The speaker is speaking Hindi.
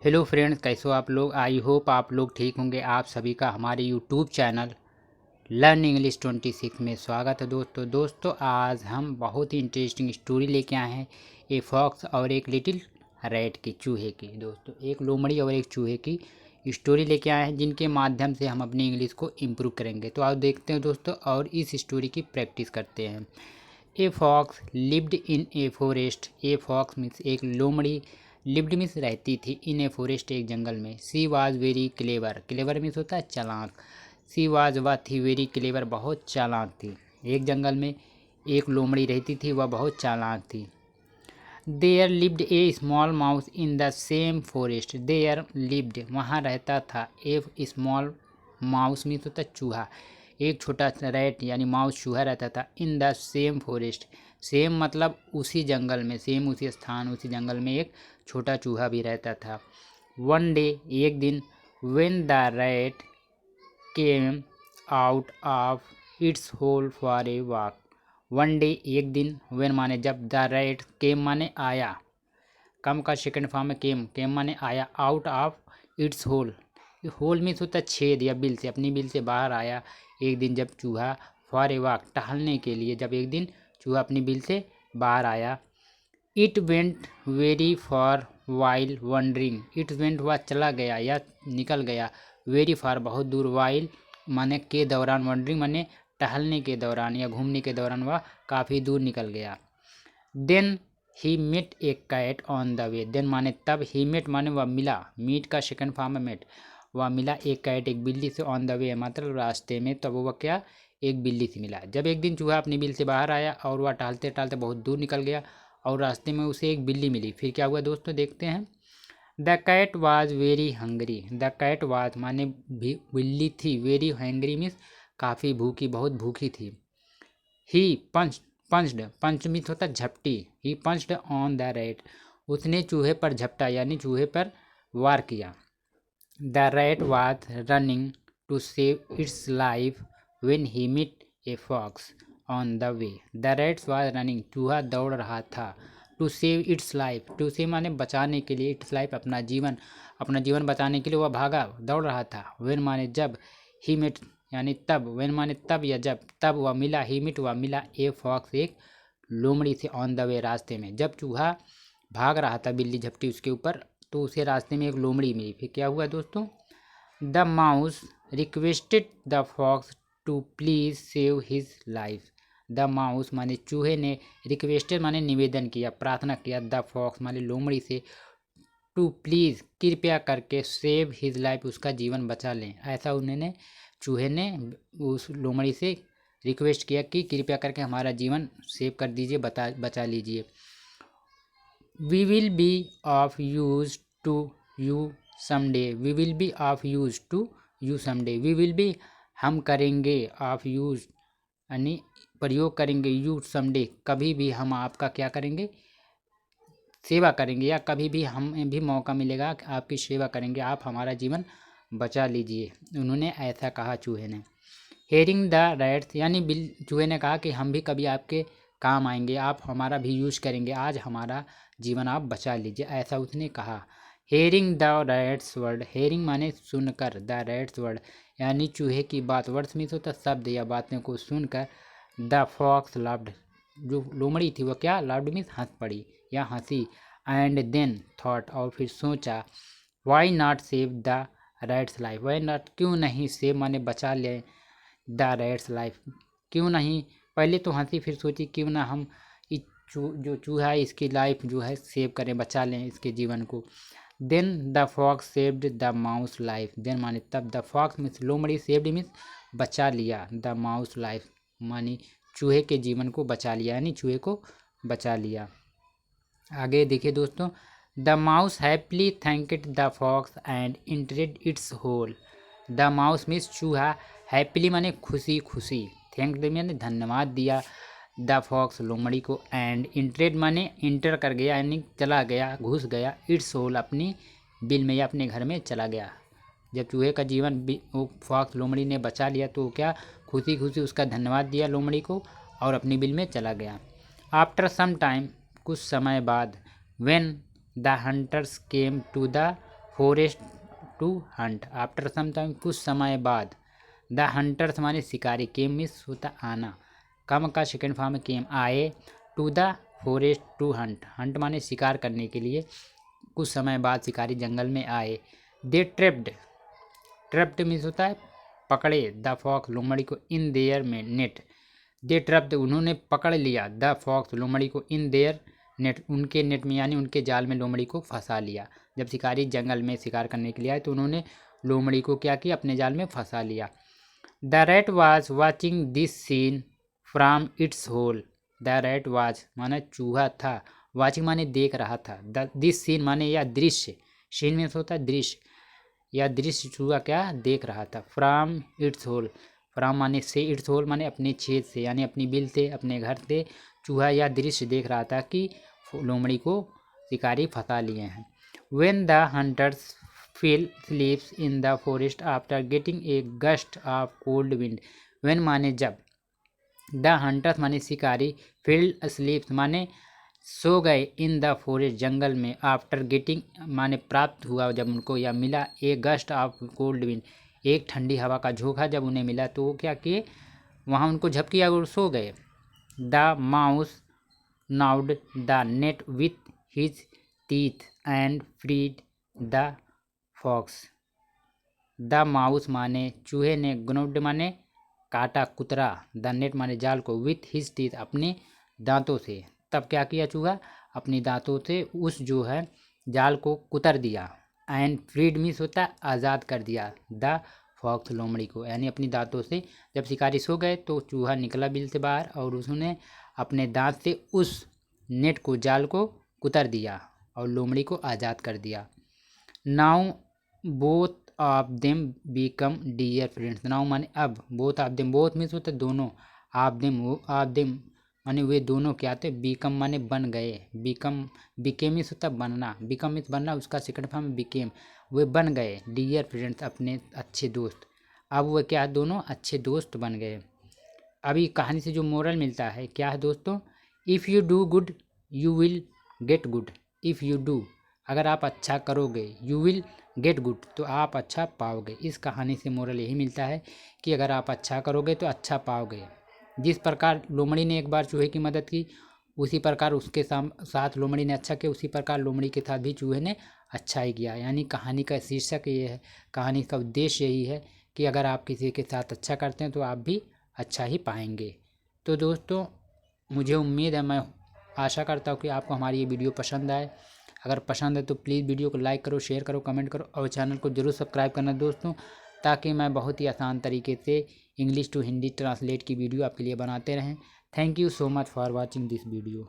हेलो फ्रेंड्स, कैसे हो आप लोग। आई होप आप लोग ठीक होंगे। आप सभी का हमारे यूट्यूब चैनल लर्न इंग्लिश 26 में स्वागत है। दोस्तों आज हम बहुत ही इंटरेस्टिंग स्टोरी लेके आए हैं, ए फॉक्स और एक लिटिल रैट की, चूहे की। दोस्तों एक लोमड़ी और एक चूहे की स्टोरी लेके आए हैं, जिनके माध्यम से हम अपनी इंग्लिश को इम्प्रूव करेंगे। तो आप देखते हैं दोस्तों और इस स्टोरी की प्रैक्टिस करते हैं। A fox lived in a forest. A fox means एक लोमड़ी, लिव्ड मीन्स रहती थी, इन ए फॉरेस्ट एक जंगल में। She was very clever, clever means होता है चालाक। सी वाज वह थी, वेरी क्लेवर बहुत चालाक थी। एक जंगल में एक लोमड़ी रहती थी, वह बहुत चालाक थी। There lived a small mouse in the same forest. There lived वहाँ रहता था, ए स्मॉल माउस मीन्स होता है चूहा, एक छोटा रैट यानी माउस चूहा रहता था, इन द सेम फॉरेस्ट। सेम मतलब उसी जंगल में, सेम उसी स्थान उसी जंगल में एक छोटा चूहा भी रहता था। वन डे एक दिन, when the rat came out of its hole for a walk. One day एक दिन, व्हेन माने जब, द रैट केम माने आया, कम का सेकंड फॉर्म में केम, केम माने आया, out of its hole, hole means होता है छेद या बिल से, अपनी बिल से बाहर आया एक दिन जब चूहा, फॉर ए वॉक टहलने के लिए, जब एक दिन चूहा अपनी बिल से बाहर आया। It went very for while wondering. It went वह चला गया या निकल गया, वेरी फार बहुत दूर, वाइल माने के दौरान, वंडरिंग माने टहलने के दौरान या घूमने के दौरान वह काफ़ी दूर निकल गया। Then he met a cat on the way. Then माने तब, ही मेट माने वह मिला, मीट का सेकंड फॉर्म में मेट, वह मिला एक कैट एक बिल्ली से, ऑन द वे मतलब रास्ते में। तब वह क्या, एक बिल्ली से मिला। जब एक दिन चूहा अपनी बिल से बाहर आया और वह टहलते टहलते बहुत दूर निकल गया और रास्ते में उसे एक बिल्ली मिली। फिर क्या हुआ दोस्तों, देखते हैं। The cat was very hungry. The cat was माने बिल्ली थी, वेरी हैंग्री मीन्स काफ़ी भूखी, बहुत भूखी थी। ही पंच्ड, पंच मीन्स होता झपटी, he punched on the rat, उसने चूहे पर झपटा यानी चूहे पर वार किया। The rat was running to save it's life when he met a fox on the way. The rat was running, चूहा दौड़ रहा था, टू सेव इट्स लाइफ, टू सेव माने बचाने के लिए, इट्स लाइफ अपना जीवन, अपना जीवन बचाने के लिए वह भागा, दौड़ रहा था। व्हेन माने जब, ही मेट यानी तब, व्हेन माने तब या जब, तब वह मिला, ही मिट वह मिला, ए फॉक्स एक लोमड़ी से, ऑन द वे रास्ते में। जब चूहा भाग रहा था बिल्ली झपटी उसके ऊपर, तो उसे रास्ते में एक लोमड़ी मिली। फिर क्या हुआ दोस्तों, the mouse requested the fox to please save his life. The mouse माने चूहे ने, रिक्वेस्टेड माने निवेदन किया, प्रार्थना किया, द फॉक्स माने लोमड़ी से, टू प्लीज़ कृपया करके, सेव हिज लाइफ उसका जीवन बचा लें। ऐसा उन्होंने, चूहे ने उस लोमड़ी से रिक्वेस्ट किया कि कृपया करके हमारा जीवन सेव कर दीजिए, बचा लीजिए। We will be of use to you someday. We will be of use to you someday. We will be हम करेंगे, ऑफ यूज यानी प्रयोग करेंगे, यू समडे कभी भी हम आपका क्या करेंगे, सेवा करेंगे, या कभी भी हमें भी मौका मिलेगा कि आपकी सेवा करेंगे, आप हमारा जीवन बचा लीजिए। उन्होंने ऐसा कहा चूहे ने। हेयरिंग द रैट्स यानी चूहे ने कहा कि हम भी कभी आपके काम आएंगे, आप हमारा भी यूज करेंगे, आज हमारा जीवन आप बचा लीजिए, ऐसा उसने कहा। Hearing the rats word, hearing माने सुनकर, द रैट्स वर्ड यानी चूहे की बात, वर्ड्स मीन्स होता शब्द या बातों को सुनकर, द फॉक्स लव्ड जो लोमड़ी थी वह क्या, लव्ड मीन्स हंस पड़ी या हंसी, एंड देन थॉट और फिर सोचा, why not save the rat's life, why not क्यों नहीं, सेव माने बचा ले, द रैट्स लाइफ क्यों नहीं, पहले तो हंसी फिर सोची क्यों ना हम इस जो चूहा है इसकी लाइफ जो है सेव करें, बचा लें इसके जीवन को। Then the fox saved the mouse life. Then माने तब, द फॉक्स मीन्स लोमड़ी, सेव्ड मीन्स बचा लिया, द माउस लाइफ मानी चूहे के जीवन को बचा लिया, यानी चूहे को बचा लिया। आगे देखिए दोस्तों, the mouse happily thanked the fox and entered its hole. The mouse means चूहा, हैप्पीली माने खुशी खुशी, थैंक माने धन्यवाद दिया, द फॉक्स लोमड़ी को, एंड एंटर्ड माने इंटर कर गया यानी चला गया, घुस गया, इट्स होल अपनी बिल में या अपने घर में चला गया। जब चूहे का जीवन वो फॉक्स लोमड़ी ने बचा लिया तो क्या, खुशी खुशी उसका धन्यवाद दिया लोमड़ी को और अपनी बिल में चला गया। आफ्टर सम टाइम कुछ समय बाद, when the hunters came to the forest to hunt. After some time, कुछ समय बाद। द हंटर्स माने शिकारी, केम मीन्स होता आना, कम का सेकेंड फॉर्म में केम आए, to the forest to hunt, hunt माने शिकार करने के लिए, कुछ समय बाद शिकारी जंगल में आए। दे ट्रैप्ड, ट्रैप्ड मीन्स होता है पकड़े, द फॉक्स लोमड़ी को, इन देयर में नेट। दे ट्रैप्ड उन्होंने पकड़ लिया, द फॉक्स लोमड़ी को, इन देयर नेट उनके नेट में यानी उनके जाल में लोमड़ी को फंसा लिया। जब शिकारी जंगल में शिकार करने के लिए आए तो उन्होंने लोमड़ी को क्या किया, अपने जाल में फंसा लिया। The rat was watching this scene from its hole. The rat was माने चूहा था, वॉचिंग माने देख रहा था, दिस सीन माने यह दृश्य, सीन में होता है दृश्य, यह दृश्य चूहा क्या देख रहा था। फ्रॉम इट्स होल, फ्रॉम माने से, इट्स होल माने अपने छेद से यानी अपनी बिल से, अपने घर से चूहा यह दृश्य देख रहा था कि लोमड़ी को शिकारी फंसा लिए हैं। When the hunters fell asleep in the forest after getting a gust of cold wind, when माने जब, the hunters माने शिकारी, fell asleep माने सो गए, इन द फॉरेस्ट जंगल में, आफ्टर गेटिंग माने प्राप्त हुआ जब उनको या मिला, ए गस्ट ऑफ कोल्ड विंड एक ठंडी हवा का झोंका जब उन्हें मिला तो वो क्या किए, वहाँ उनको झपकिया और सो गए। The mouse gnawed the net with his teeth and freed the fox. The mouse माने चूहे ने, ग्नोड माने काटा कुतरा, द नेट माने जाल को, विथ हिज टीथ अपने दांतों से, तब क्या किया चूहा, अपने दांतों से उस जो है जाल को कुतर दिया। एंड फ्रीड मीन्स होता है आज़ाद कर दिया, द फॉक्स लोमड़ी को, यानी अपनी दांतों से। जब शिकारी सो गए तो चूहा निकला बिल से बाहर और उसने अपने दांत से उस नेट को, जाल को कुतर दिया और लोमड़ी को आज़ाद कर दिया। Now both of them become dear friends. Now माने अब, both of them, both means होता है दोनों, ऑफ देम माने वे दोनों क्या थे, बिकम माने बन गए, बिकम, बिकेम मीन्स होता है बनना, बिकम मीन्स बनना, उसका सेकंड फॉर्म बिकेम, वे बन गए, डियर फ्रेंड्स अपने अच्छे दोस्त। अब वे क्या, दोनों अच्छे दोस्त बन गए। अभी कहानी से जो मोरल मिलता है क्या है दोस्तों, if you do good you will get good. If you do, अगर आप अच्छा करोगे, यू विल गेट गुड, तो आप अच्छा पाओगे। इस कहानी से मोरल यही मिलता है कि अगर आप अच्छा करोगे तो अच्छा पाओगे। जिस प्रकार लोमड़ी ने एक बार चूहे की मदद की, उसी प्रकार उसके साथ लोमड़ी ने अच्छा किया, उसी प्रकार लोमड़ी के साथ भी चूहे ने अच्छा ही किया। यानी कहानी का शीर्षक ये है, कहानी का उद्देश्य यही है कि अगर आप किसी के साथ अच्छा करते हैं तो आप भी अच्छा ही पाएंगे। तो दोस्तों मुझे उम्मीद है, मैं आशा करता हूँ कि आपको हमारी ये वीडियो पसंद आए। अगर पसंद है तो प्लीज़ वीडियो को लाइक करो, शेयर करो, कमेंट करो और चैनल को ज़रूर सब्सक्राइब करना दोस्तों, ताकि मैं बहुत ही आसान तरीके से इंग्लिश टू हिंदी ट्रांसलेट की वीडियो आपके लिए बनाते रहें। Thank you so much for watching this video.